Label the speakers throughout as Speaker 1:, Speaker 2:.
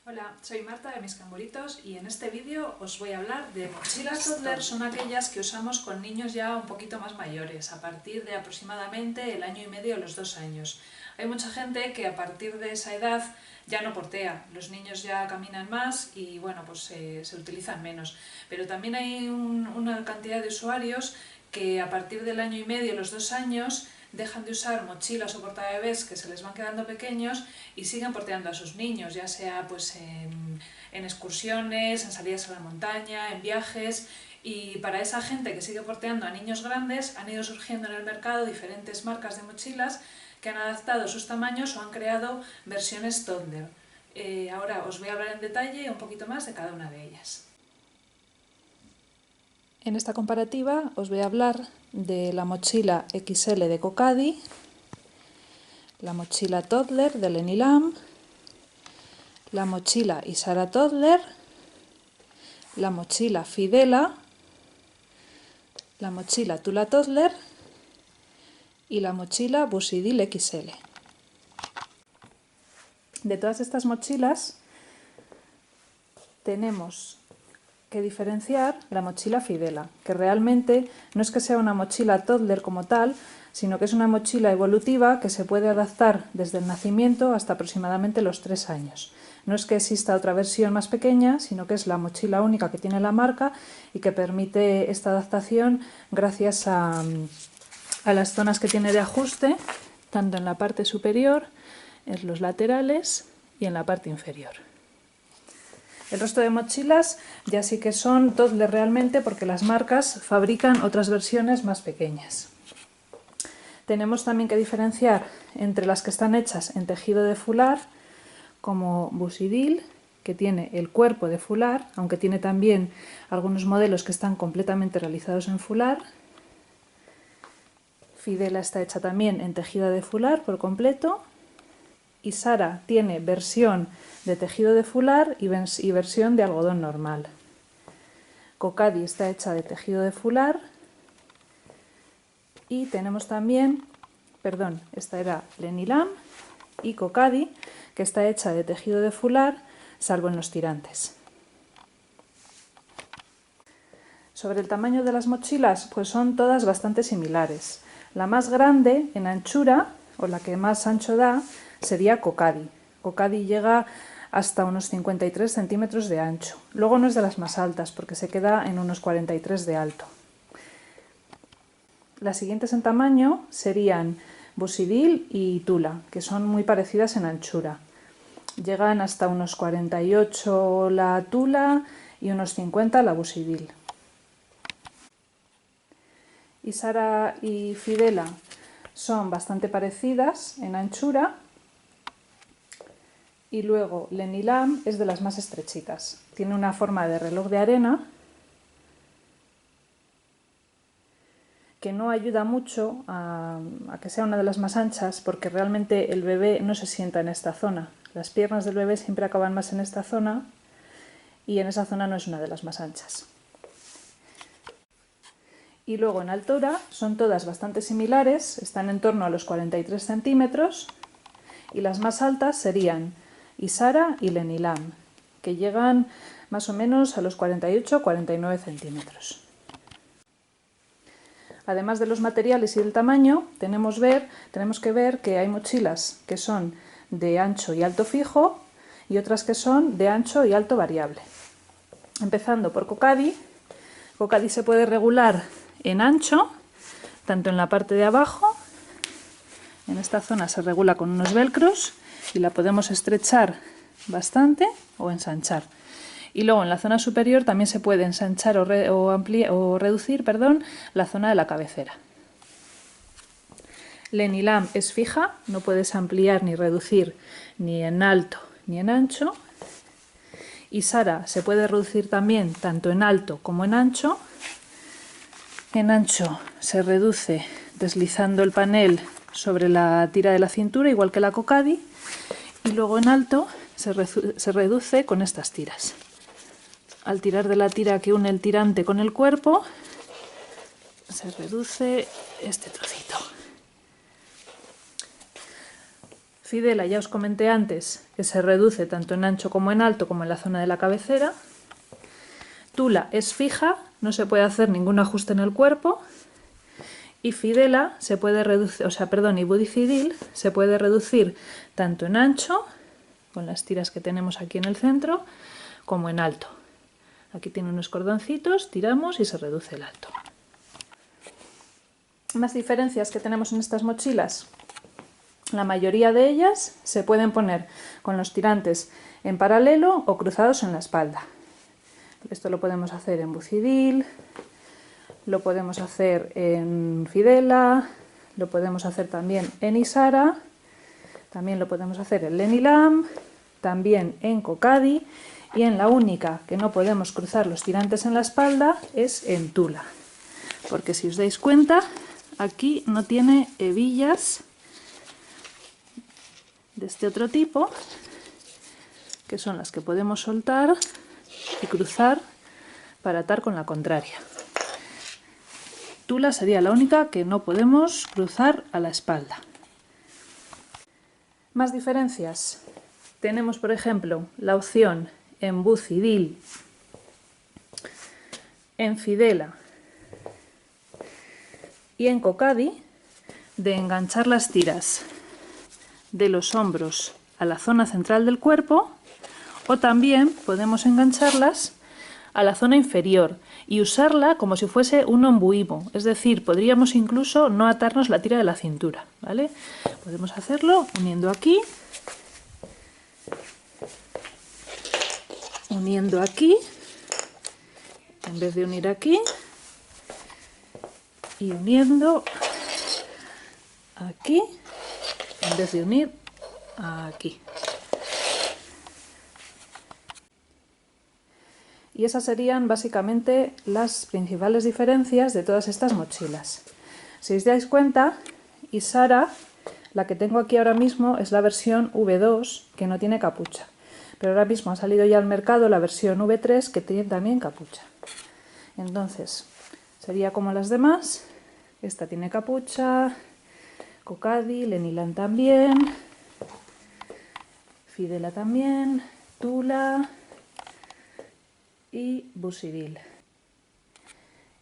Speaker 1: Hola, soy Marta de Mis Camboritos y en este vídeo os voy a hablar de mochilas toddler. Son aquellas que usamos con niños ya un poquito más mayores, a partir de aproximadamente el año y medio o los 2 años. Hay mucha gente que a partir de esa edad ya no portea, los niños ya caminan más y bueno, pues se utilizan menos. Pero también hay una cantidad de usuarios que a partir del año y medio o los 2 años dejan de usar mochilas o portabebés que se les van quedando pequeños y siguen porteando a sus niños, ya sea pues en excursiones, en salidas a la montaña, en viajes. Y para esa gente que sigue porteando a niños grandes han ido surgiendo en el mercado diferentes marcas de mochilas que han adaptado sus tamaños o han creado versiones toddler. Ahora os voy a hablar en detalle un poquito más de cada una de ellas. En esta comparativa os voy a hablar de la mochila XL de Cocadi, la mochila toddler de Lenny Lam, la mochila Isara toddler, la mochila Fidela, la mochila Tula toddler y la mochila Busidil XL. De todas estas mochilas tenemos que diferenciar la mochila Fidela, que realmente no es que sea una mochila toddler como tal, sino que es una mochila evolutiva que se puede adaptar desde el nacimiento hasta aproximadamente los 3 años. No es que exista otra versión más pequeña, sino que es la mochila única que tiene la marca y que permite esta adaptación gracias a las zonas que tiene de ajuste, tanto en la parte superior, en los laterales y en la parte inferior. El resto de mochilas ya sí que son toddler realmente porque las marcas fabrican otras versiones más pequeñas. Tenemos también que diferenciar entre las que están hechas en tejido de fular, como Busidil, que tiene el cuerpo de fular, aunque tiene también algunos modelos que están completamente realizados en fular. Fidela está hecha también en tejido de fular por completo. Isara tiene versión de tejido de fular y versión de algodón normal. Cocadi está hecha de tejido de fular. Y tenemos también, esta era Lenny Lam y Cocadi, que está hecha de tejido de fular, salvo en los tirantes. Sobre el tamaño de las mochilas, pues son todas bastante similares. La más grande en anchura, o la que más ancho da, sería Cocadi. Cocadi llega hasta unos 53 centímetros de ancho. Luego no es de las más altas, porque se queda en unos 43 de alto. Las siguientes en tamaño serían Busidil y Tula, que son muy parecidas en anchura. Llegan hasta unos 48 la Tula y unos 50 la Busidil. Isara y Fidela son bastante parecidas en anchura. Y luego Lenny Lam es de las más estrechitas. Tiene una forma de reloj de arena que no ayuda mucho a que sea una de las más anchas, porque realmente el bebé no se sienta en esta zona. Las piernas del bebé siempre acaban más en esta zona y en esa zona no es una de las más anchas. Y luego en altura son todas bastante similares, están en torno a los 43 centímetros y las más altas serían Isara y Lenny Lam, que llegan más o menos a los 48-49 centímetros. Además de los materiales y del tamaño, tenemos que ver que hay mochilas que son de ancho y alto fijo y otras que son de ancho y alto variable. Empezando por Cocadi. Cocadi se puede regular en ancho, tanto en la parte de abajo, en esta zona se regula con unos velcros y la podemos estrechar bastante o ensanchar. Y luego en la zona superior también se puede ensanchar o reducir la zona de la cabecera. Lenny Lam es fija, no puedes ampliar ni reducir ni en alto ni en ancho. Isara se puede reducir también tanto en alto como en ancho. En ancho se reduce deslizando el panel sobre la tira de la cintura, igual que la Cocadi, y luego en alto se reduce con estas tiras. Al tirar de la tira que une el tirante con el cuerpo, se reduce este trocito. Fidela, ya os comenté antes que se reduce tanto en ancho como en alto, como en la zona de la cabecera. Tula es fija, no se puede hacer ningún ajuste en el cuerpo. Y Fidela se puede reducir, y Budicidil se puede reducir tanto en ancho, con las tiras que tenemos aquí en el centro, como en alto. Aquí tiene unos cordoncitos, tiramos y se reduce el alto. Más diferencias que tenemos en estas mochilas. La mayoría de ellas se pueden poner con los tirantes en paralelo o cruzados en la espalda. Esto lo podemos hacer en Bucidil, lo podemos hacer en Fidela, lo podemos hacer también en Isara, también lo podemos hacer en Lenilam, también en Cocadi, y en la única que no podemos cruzar los tirantes en la espalda es en Tula. Porque si os dais cuenta, aquí no tiene hebillas de este otro tipo, que son las que podemos soltar y cruzar para atar con la contraria. Tula sería la única que no podemos cruzar a la espalda. Más diferencias. Tenemos, por ejemplo, la opción en Bucidil, en Fidela y en Cocadi de enganchar las tiras de los hombros a la zona central del cuerpo, o también podemos engancharlas a la zona inferior y usarla como si fuese un ombuivo, es decir, podríamos incluso no atarnos la tira de la cintura, ¿vale? Podemos hacerlo uniendo aquí, uniendo aquí, en vez de unir aquí, y uniendo aquí, en vez de unir aquí. Y esas serían básicamente las principales diferencias de todas estas mochilas. Si os dais cuenta, Isara, la que tengo aquí ahora mismo, es la versión V2, que no tiene capucha. Pero ahora mismo ha salido ya al mercado la versión V3, que tiene también capucha. Entonces, sería como las demás. Esta tiene capucha, Cocadi, Lenilam también, Fidela también, Tula y Bucidil.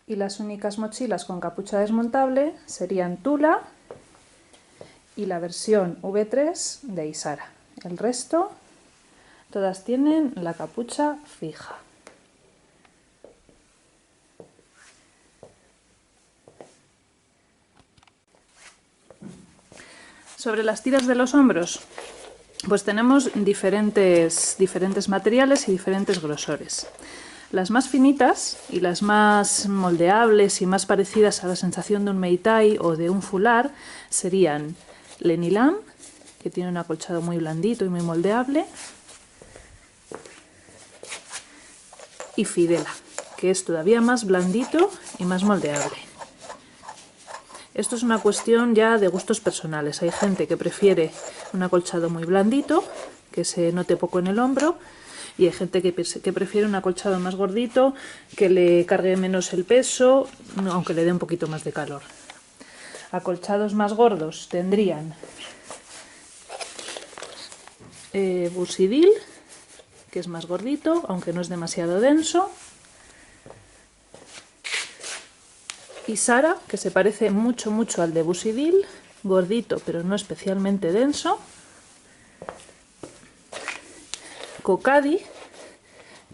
Speaker 1: Y las únicas mochilas con capucha desmontable serían Tula y la versión V3 de Isara. El resto, todas tienen la capucha fija. Sobre las tiras de los hombros, pues tenemos diferentes materiales y diferentes grosores. Las más finitas y las más moldeables y más parecidas a la sensación de un meitai o de un fular serían Lenilam, que tiene un acolchado muy blandito y muy moldeable, y Fidela, que es todavía más blandito y más moldeable. Esto es una cuestión ya de gustos personales. Hay gente que prefiere un acolchado muy blandito, que se note poco en el hombro, y hay gente que prefiere un acolchado más gordito, que le cargue menos el peso, aunque le dé un poquito más de calor. Acolchados más gordos tendrían Bucidil, que es más gordito, aunque no es demasiado denso, Isara, que se parece mucho al de Bucidil, gordito pero no especialmente denso, Cocadi,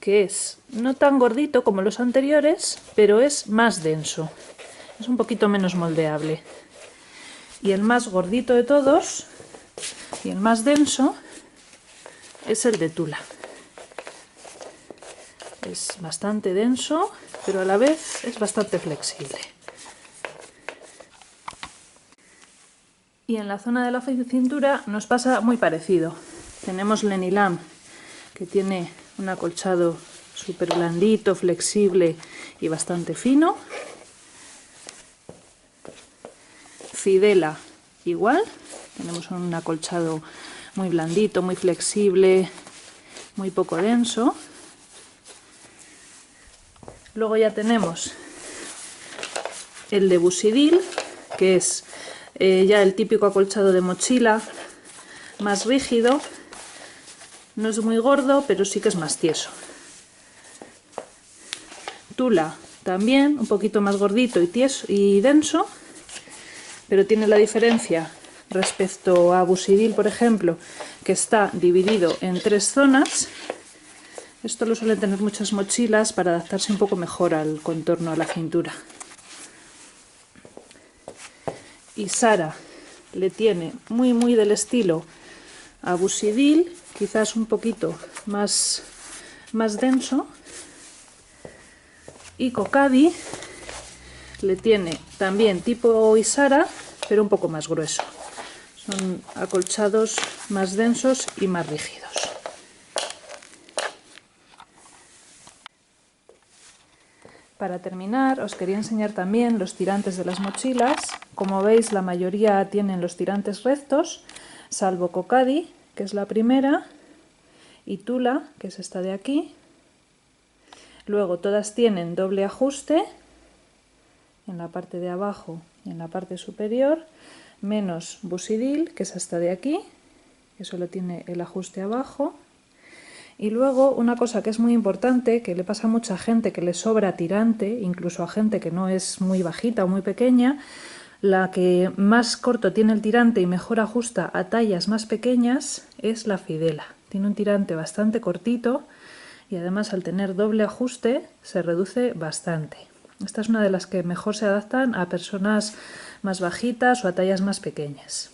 Speaker 1: que es no tan gordito como los anteriores, pero es más denso, es un poquito menos moldeable. Y el más gordito de todos, y el más denso, es el de Tula. Es bastante denso, pero a la vez es bastante flexible. Y en la zona de la cintura nos pasa muy parecido. Tenemos Lenilam, que tiene un acolchado súper blandito, flexible y bastante fino. Fidela igual, tenemos un acolchado muy blandito, muy flexible, muy poco denso. Luego ya tenemos el de Bucidil, que es ya el típico acolchado de mochila, más rígido, no es muy gordo, pero sí que es más tieso. Tula también, un poquito más gordito y tieso y denso, pero tiene la diferencia respecto a Busidil, por ejemplo, que está dividido en 3 zonas. Esto lo suelen tener muchas mochilas para adaptarse un poco mejor al contorno, a la cintura. Y Sara le tiene muy del estilo a Busidil, quizás un poquito más denso. Y Cocadi le tiene también tipo Isara, pero un poco más grueso. Son acolchados más densos y más rígidos. Para terminar, os quería enseñar también los tirantes de las mochilas. Como veis, la mayoría tienen los tirantes rectos, salvo Cocadi, que es la primera, y Tula, que es esta de aquí. Luego todas tienen doble ajuste en la parte de abajo y en la parte superior, menos Busidil, que es esta de aquí, que solo tiene el ajuste abajo. Y luego una cosa que es muy importante, que le pasa a mucha gente que le sobra tirante, incluso a gente que no es muy bajita o muy pequeña, la que más corto tiene el tirante y mejor ajusta a tallas más pequeñas es la Fidela. Tiene un tirante bastante cortito y además al tener doble ajuste se reduce bastante. Esta es una de las que mejor se adaptan a personas más bajitas o a tallas más pequeñas.